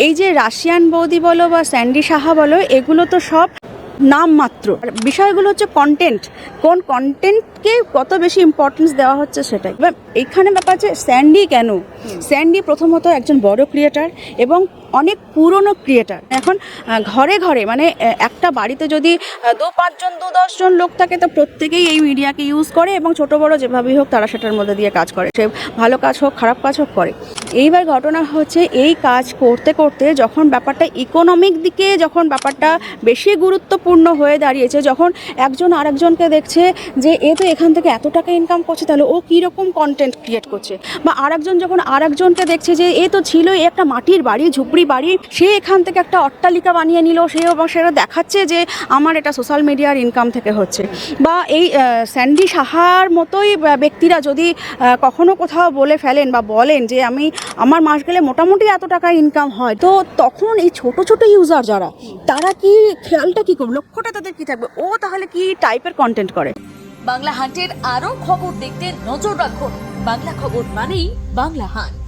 এই যে রাশিয়ান বৌদি বলো বা স্যান্ডি সাহা বলো, এগুলো তো সব নাম মাত্র। বিষয়গুলো হচ্ছে কন্টেন্ট, কোন কন্টেন্টকে কত বেশি ইম্পর্টেন্স দেওয়া হচ্ছে সেটাই। এবার এইখানে ব্যাপার যে স্যান্ডি কেন, স্যান্ডি প্রথমত একজন বড় ক্রিয়েটার এবং অনেক পুরনো ক্রিয়েটার। এখন ঘরে ঘরে মানে একটা বাড়িতে যদি 2-5 জন 2-10 জন লোক থাকে, তো প্রত্যেকেই এই মিডিয়াকে ইউজ করে এবং ছোট বড় যেভাবেই হোক তারা সেটার মধ্যে দিয়ে কাজ করে, সে ভালো কাজ হোক খারাপ কাজ হোক করে। এইবার ঘটনা হচ্ছে এই কাজ করতে করতে যখন ব্যাপারটা ইকোনমিক দিকে, যখন ব্যাপারটা বেশি গুরুত্বপূর্ণ হয়ে দাঁড়িয়েছে, যখন একজন আরেকজনকে দেখছে যে এ তো এখান থেকে এত টাকা ইনকাম করছে, তাহলে ও কীরকম কন্টেন্ট ক্রিয়েট করছে, বা আরেকজন যখন আরেকজনকে দেখছে যে এ তো ছিল একটা মাটির বাড়ি ঝুপড়ি বাড়ি, সে এখান থেকে একটা অট্টালিকা বানিয়ে নিল, সে এবং সেটা দেখাচ্ছে যে আমার এটা সোশ্যাল মিডিয়ার ইনকাম থেকে হচ্ছে। বা এই স্যান্ডি সাহার মতোই ব্যক্তিরা যদি কখনো কোথাও বলে ফেলেন বা বলেন যে আমার মাস গেলে মোটামুটি এত টাকা ইনকাম হয়, তো তখন এই ছোট ছোট ইউজার যারা, তারা কি খেয়ালটা কী করবে, লক্ষ্যটা তাদের কী থাকবে, ও তাহলে কি টাইপের কন্টেন্ট করে। বাংলা হান্টের আরও খবর দেখতে নজর রাখুন। বাংলা খবর মানেই বাংলা হান্ট।